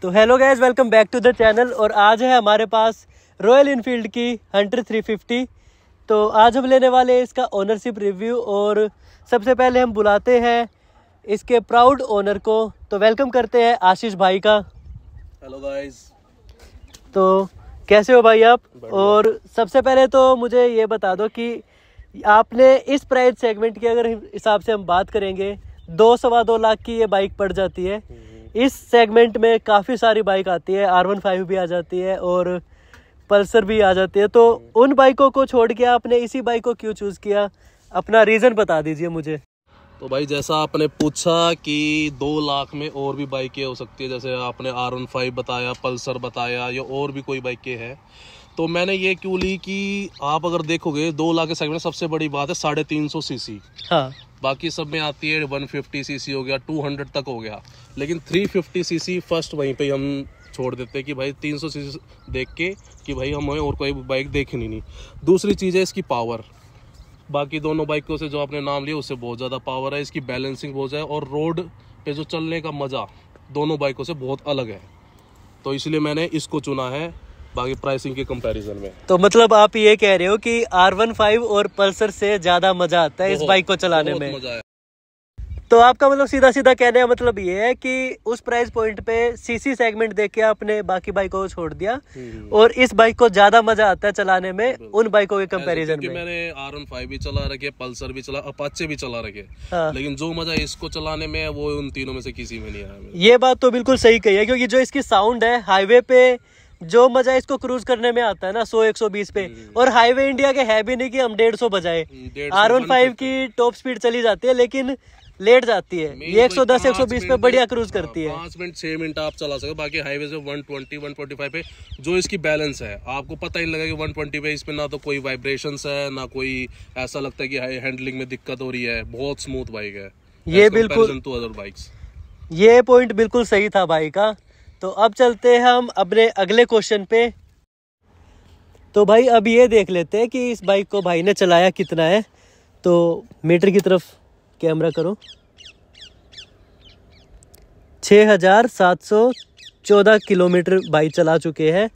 तो hello guys, welcome back to the channel. और आज है हमारे पास रॉयल इनफील्ड की हंटर 350। तो आज हम लेने वाले हैं इसका ओनरशिप रिव्यू। और सबसे पहले हम बुलाते हैं इसके प्राउड ओनर को। तो वेलकम करते हैं आशीष भाई का। Hello guys. तो कैसे हो भाई आप? और सबसे पहले तो मुझे ये बता दो कि आपने इस प्राइस सेगमेंट की अगर हिसाब से हम बात करेंगे 2-2.25 लाख की ये बाइक पड़ जाती है। इस सेगमेंट में काफ़ी सारी बाइक आती है, R15 भी आ जाती है और पल्सर भी आ जाती है। तो उन बाइकों को छोड़ के आपने इसी बाइक को क्यों चूज़ किया? अपना रीज़न बता दीजिए मुझे। तो भाई जैसा आपने पूछा कि 2 लाख में और भी बाइकें हो सकती है, जैसे आपने R15 बताया, पल्सर बताया या और भी कोई बाइकें हैं, तो मैंने ये क्यों ली कि आप अगर देखोगे 2 लाख के सेगमेंट सबसे बड़ी बात है 350 सीसी। हाँ, बाकी सब में आती है 150 सीसी हो गया, 200 तक हो गया, लेकिन 350 सीसी फर्स्ट वहीं पे हम छोड़ देते हैं कि भाई 300 सीसी देख के कि भाई हमें और कोई बाइक देखनी नहीं। दूसरी चीज़ है इसकी पावर। बाकी दोनों बाइकों से जो आपने नाम लिया उससे बहुत ज़्यादा पावर है, इसकी बैलेंसिंग बहुत है और रोड पे जो चलने का मज़ा दोनों बाइकों से बहुत अलग है, तो इसलिए मैंने इसको चुना है बाकी प्राइसिंग के कंपैरिजन में। तो मतलब आप ये कह रहे हो कि R15 और पल्सर से ज़्यादा मज़ा आता है इस बाइक को चलाने में? मज़ा है। तो आपका मतलब सीधा सीधा कहने का मतलब ये है कि उस प्राइस पॉइंट पे सीसी सेगमेंट देख के आपने बाकी बाइकों को छोड़ दिया और इस बाइक को ज्यादा मजा आता है चलाने में उन बाइकों के कंपैरिजन में। मैंने R15 भी चला रखे, पल्सर भी चला, अपाचे भी चला रखे, हाँ। लेकिन जो मजा इसको चलाने में है वो उन तीनों में से किसी में नहीं आया। ये बात तो बिल्कुल सही कही है, क्योंकि जो इसकी साउंड है हाईवे पे जो मजा इसको क्रूज करने में आता है ना 100-120 पे, और हाईवे इंडिया के है भी नहीं कि हम 150 बजाए। R15 की टॉप स्पीड चली जाती है लेकिन लेट जाती है, ये 110-120 पे बढ़िया क्रूज करती है। 5 मिनट 6 मिनट आप चला सको। बाकी हाईवे से 120-125 पे जो इसकी बैलेंस है आपको पता ही नहीं लगेगा कि 120 पे इसमें ना तो कोई वाइब्रेशंस है ना कोई ऐसा लगता है कि हैंडलिंग में दिक्कत हो रही है। बहुत स्मूथ बाइक है ये बिल्कुल, टू अदर बाइक्स। ये पॉइंट बिल्कुल सही था भाई का। तो अब चलते हैं हम अपने अगले क्वेश्चन पे। तो भाई अब ये देख लेते हैं कि इस बाइक को भाई ने चलाया कितना है। तो मीटर की तरफ कैमरा करो। 6714 किलोमीटर भाई चला चुके हैं।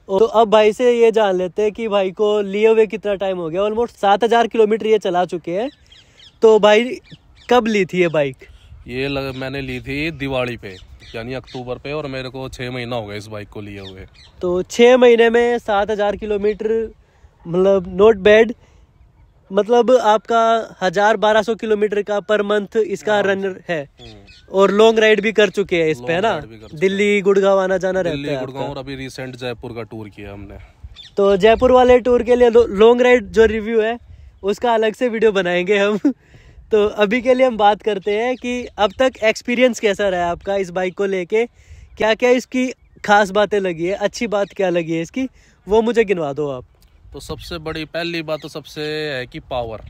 तो अब भाई से ये जान लेते हैं कि भाई को लिए हुए कितना टाइम हो गया। ऑलमोस्ट 7000 किलोमीटर ये चला चुके हैं। तो भाई कब ली थी ये बाइक? ये मैंने ली थी दिवाली पे, यानी अक्टूबर पे, और मेरे को 6 महीना हो गया इस बाइक को लिए हुए। तो 6 महीने में 7000 किलोमीटर मतलब नॉट बैड। मतलब आपका 1000-1200 किलोमीटर का पर मंथ इसका रनर है और लॉन्ग राइड भी कर चुके हैं इस पे, है ना? दिल्ली गुड़गांव आना जाना रहता है गुड़गांव, और अभी रिसेंट जयपुर का टूर किया हमने। तो जयपुर वाले टूर के लिए लॉन्ग राइड जो रिव्यू है उसका अलग से वीडियो बनाएंगे हम। तो अभी के लिए हम बात करते हैं कि अब तक एक्सपीरियंस कैसा रहा आपका इस बाइक को लेके, क्या क्या इसकी खास बातें लगी है, अच्छी बात क्या लगी है इसकी, वो मुझे गिनवा दो आप। तो सबसे बड़ी पहली बात तो सबसे है कि पावर।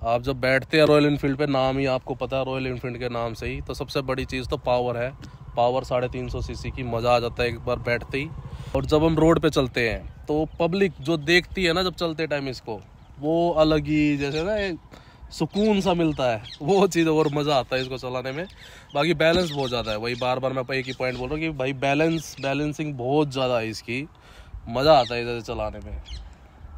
आप जब बैठते हैं रॉयल इनफील्ड पे, नाम ही आपको पता है रॉयल इनफील्ड के नाम से ही, तो सबसे बड़ी चीज़ तो पावर है। पावर 350 सीसी की, मज़ा आ जाता है एक बार बैठते ही। और जब हम रोड पे चलते हैं तो पब्लिक जो देखती है ना जब चलते टाइम इसको, वो अलग ही जैसे ना सुकून सा मिलता है, वो चीज़ और मज़ा आता है इसको चलाने में। बाकी बैलेंस बहुत ज़्यादा है, वही बार बार मैं एक ही पॉइंट बोल रहा हूँ कि भाई बैलेंसिंग बहुत ज़्यादा है इसकी, मज़ा आता है इधर चलाने में।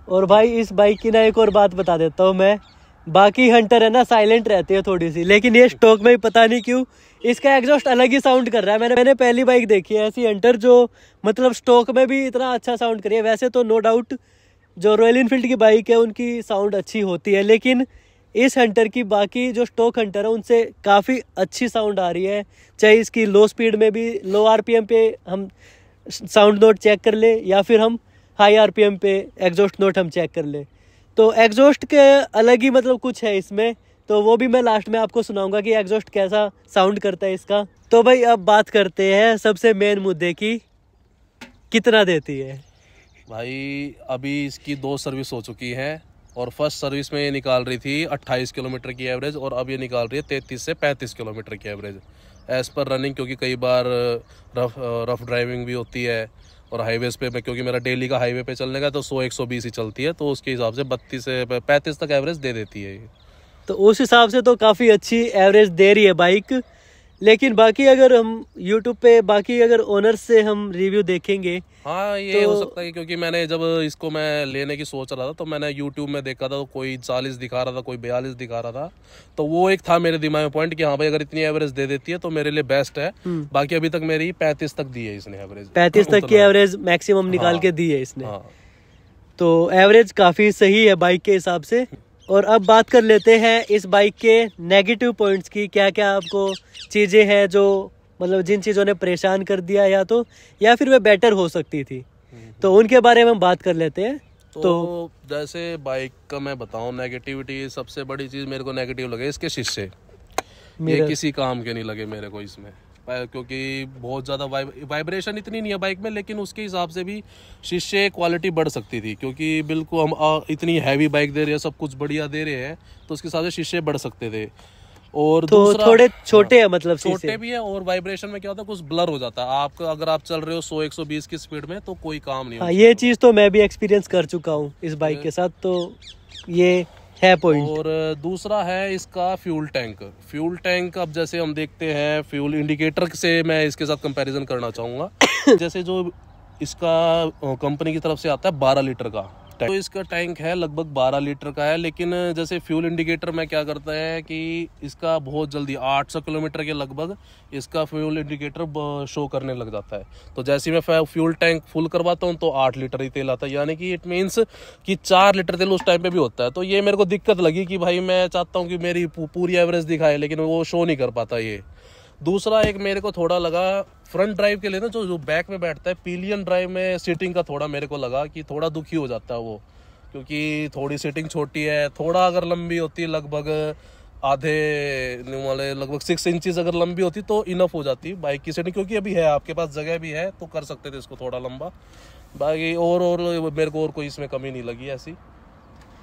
और भाई इस बाइक की ना एक और बात बता देता हूँ मैं। बाकी हंटर है ना साइलेंट रहती है थोड़ी सी, लेकिन ये स्टॉक में ही पता नहीं क्यों इसका एग्जॉस्ट अलग ही साउंड कर रहा है। मैंने पहली बाइक देखी है ऐसी हंटर जो मतलब स्टॉक में भी इतना अच्छा साउंड करी है। वैसे तो नो डाउट जो रॉयल इनफील्ड की बाइक है उनकी साउंड अच्छी होती है, लेकिन इस हंटर की बाकी जो स्टॉक हंटर है उनसे काफ़ी अच्छी साउंड आ रही है। चाहे इसकी लो स्पीड में भी, लो RPM पे हम साउंड नोट चेक कर ले या फिर हम हाई RPM पे एग्जॉस्ट नोट हम चेक कर ले, तो एग्जॉस्ट के अलग ही मतलब कुछ है इसमें। तो वो भी मैं लास्ट में आपको सुनाऊंगा कि एग्जॉस्ट कैसा साउंड करता है इसका। तो भाई अब बात करते हैं सबसे मेन मुद्दे की, कितना देती है भाई? अभी इसकी 2 सर्विस हो चुकी है और फर्स्ट सर्विस में ये निकाल रही थी 28 किलोमीटर की एवरेज, और अब ये निकाल रही है 33 से 35 किलोमीटर की एवरेज एज़ पर रनिंग, क्योंकि कई बार रफ ड्राइविंग भी होती है और हाईवेज पे क्योंकि मेरा डेली का हाईवे पे चलने का तो 100-120 ही चलती है, तो उसके हिसाब से 32 से 35 तक एवरेज दे देती है ये। तो उस हिसाब से तो काफ़ी अच्छी एवरेज दे रही है बाइक। लेकिन बाकी अगर हम YouTube पे बाकी अगर ओनर्स से हम रिव्यू देखेंगे, हाँ ये हो सकता है, क्योंकि मैंने जब इसको मैं लेने की सोच रहा था तो मैंने YouTube में देखा था, तो कोई 40 दिखा रहा था, कोई 42 दिखा रहा था, तो वो एक था मेरे दिमाग में पॉइंट कि हाँ भाई अगर इतनी एवरेज दे देती है तो मेरे लिए बेस्ट है। बाकी अभी तक मेरी 35 तक दी है इसने एवरेज, 35 तक की एवरेज मैक्सिमम निकाल के दी है इसने। हाँ। तो एवरेज काफी सही है बाइक के हिसाब से। और अब बात कर लेते हैं इस बाइक के नेगेटिव पॉइंट्स की, क्या क्या आपको चीजें हैं जो मतलब जिन चीजों ने परेशान कर दिया या फिर वे बेटर हो सकती थी, तो उनके बारे में हम बात कर लेते हैं। तो जैसे बाइक का मैं बताऊं नेगेटिविटी, सबसे बड़ी चीज मेरे को नेगेटिव लगे इसके शीशे, ये किसी काम के नहीं लगे मेरे को इसमें, क्योंकि बहुत ज़्यादा वाइब्रेशन इतनी नहीं है बाइक में, लेकिन उसके हिसाब से भी शीशे क्वालिटी बढ़ सकती थी, क्योंकि बिल्कुल हम इतनी हैवी बाइक दे रहे हैं, सब कुछ बढ़िया दे रहे हैं, तो उसके हिसाब से शीशे बढ़ सकते थे। और तो दूसरा थोड़े छोटे हैं, मतलब छोटे भी है, और वाइब्रेशन में क्या होता है कुछ ब्लर हो जाता है आपका, अगर आप चल रहे हो 100-120 की स्पीड में तो कोई काम नहीं। हाँ, ये चीज़ तो मैं भी एक्सपीरियंस कर चुका हूँ इस बाइक के साथ, तो ये है पॉइंट। और दूसरा है इसका फ्यूल टैंक। अब जैसे हम देखते हैं फ्यूल इंडिकेटर से मैं इसके साथ कंपैरिजन करना चाहूँगा। जैसे जो इसका कंपनी की तरफ से आता है 12 लीटर का, तो इसका टैंक है लगभग 12 लीटर का है, लेकिन जैसे फ्यूल इंडिकेटर में क्या करता है कि इसका बहुत जल्दी 800 किलोमीटर के लगभग इसका फ्यूल इंडिकेटर शो करने लग जाता है। तो जैसे मैं फ्यूल टैंक फुल करवाता हूँ तो 8 लीटर ही तेल आता है, यानी कि इट मीन्स कि 4 लीटर तेल उस टाइम पे भी होता है। तो ये मेरे को दिक्कत लगी कि भाई मैं चाहता हूँ कि मेरी पूरी एवरेज दिखाए, लेकिन वो शो नहीं कर पाता ये। दूसरा एक मेरे को थोड़ा लगा फ्रंट ड्राइव के लिए ना, जो बैक में बैठता है पिलियन ड्राइव में सीटिंग का थोड़ा मेरे को लगा कि थोड़ा दुखी हो जाता है वो, क्योंकि थोड़ी सीटिंग छोटी है। थोड़ा अगर लंबी होती है लगभग लगभग 6 इंचेस अगर लंबी होती तो इनफ हो जाती बाइक की सीटिंग, क्योंकि अभी है आपके पास जगह भी है तो कर सकते थे इसको थोड़ा लंबा। बाकी और मेरे को और कोई इसमें कमी नहीं लगी ऐसी।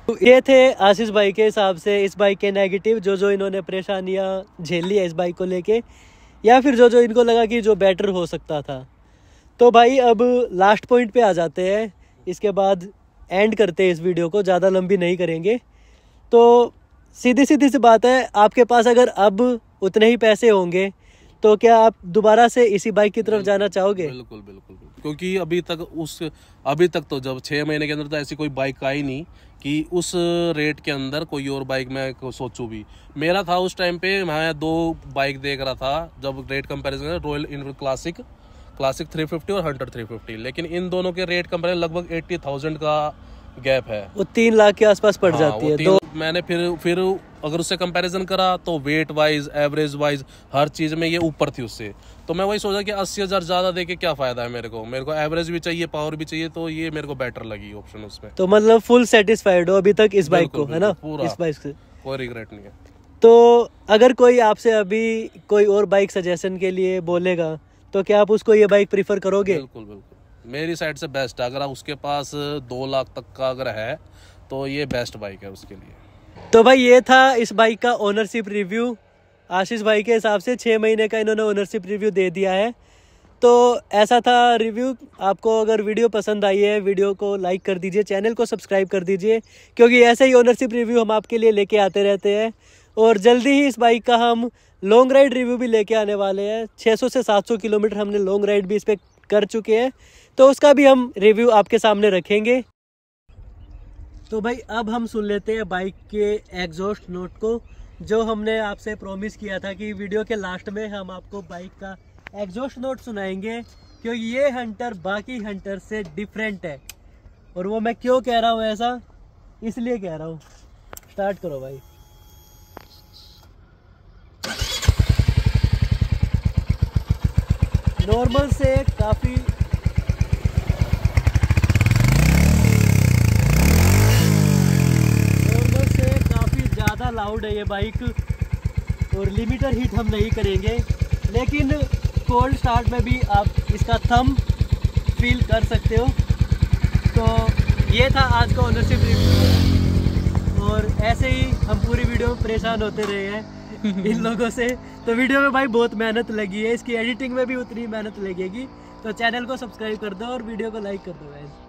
तो ये थे आशीष भाई के हिसाब से इस बाइक के नेगेटिव, जो इन्होंने परेशानियां झेली है इस बाइक को लेके, या फिर जो इनको लगा कि जो बेटर हो सकता था। तो भाई अब लास्ट पॉइंट पे आ जाते हैं, इसके बाद एंड करते हैं इस वीडियो को, ज़्यादा लंबी नहीं करेंगे। तो सीधी सी बात है, आपके पास अगर अब उतने ही पैसे होंगे तो क्या आप दोबारा से इसी बाइक की तरफ जाना चाहोगे? बिल्कुल बिल्कुल, क्योंकि अभी तक तो जब 6 महीने के अंदर तो ऐसी कोई बाइक आई नहीं कि उस रेट के अंदर कोई और बाइक मैं सोचूं भी। मेरा था उस टाइम पे, मैं 2 बाइक देख रहा था जब rate comparison, royal Enfield classic 350 और हंटर 350, लेकिन इन दोनों के रेट कंपैरिजन लगभग 80,000 का गैप है, वो 3 लाख के आसपास पड़ जाती है। तो मैंने फिर अगर उससे कंपैरिजन करा तो वेट वाइज, एवरेज वाइज, हर चीज में ये ऊपर थी उससे। तो मैं वही सोचा कि 80,000 ज्यादा देके क्या फायदा है, मेरे को एवरेज भी चाहिए, पावर भी चाहिए, तो ये मेरे को बेटर लगी ऑप्शन उसमें। तो मतलब फुल सेटिस्फाइड हो अभी तक इस बाइक को, है ना? इस बाइक से कोई रिग्रेट नहीं है। तो अगर कोई आपसे अभी कोई और बाइक सजेशन के लिए बोलेगा तो क्या आप उसको ये बाइक प्रीफर करोगे? बिल्कुल, मेरी साइड से बेस्ट है। अगर उसके पास 2 लाख तक का अगर है तो ये बेस्ट बाइक है उसके लिए। तो भाई ये था इस बाइक का ओनरशिप रिव्यू। आशीष भाई के हिसाब से 6 महीने का इन्होंने ओनरशिप रिव्यू दे दिया है। तो ऐसा था रिव्यू। आपको अगर वीडियो पसंद आई है, वीडियो को लाइक कर दीजिए, चैनल को सब्सक्राइब कर दीजिए, क्योंकि ऐसे ही ओनरशिप रिव्यू हम आपके लिए लेके आते रहते हैं। और जल्दी ही इस बाइक का हम लॉन्ग राइड रिव्यू भी लेके आने वाले हैं। 600 से 700 किलोमीटर हमने लॉन्ग राइड भी इस पर कर चुके हैं, तो उसका भी हम रिव्यू आपके सामने रखेंगे। तो भाई अब हम सुन लेते हैं बाइक के एग्जॉस्ट नोट को, जो हमने आपसे प्रॉमिस किया था कि वीडियो के लास्ट में हम आपको बाइक का एग्जॉस्ट नोट सुनाएंगे, क्योंकि ये हंटर बाकी हंटर से डिफरेंट है। और वो मैं क्यों कह रहा हूँ ऐसा, इसलिए कह रहा हूँ। स्टार्ट करो भाई। नॉर्मल से काफ़ी ज़्यादा लाउड है ये बाइक, और लिमिटर हीट हम नहीं करेंगे, लेकिन कोल्ड स्टार्ट में भी आप इसका थंब फील कर सकते हो। तो ये था आज का ओनरशिप रिव्यू, और ऐसे ही हम पूरी वीडियो में परेशान होते रहे हैं इन लोगों से। तो वीडियो में भाई बहुत मेहनत लगी है, इसकी एडिटिंग में भी उतनी मेहनत लगेगी। तो चैनल को सब्सक्राइब कर दो और वीडियो को लाइक कर दो गाइस।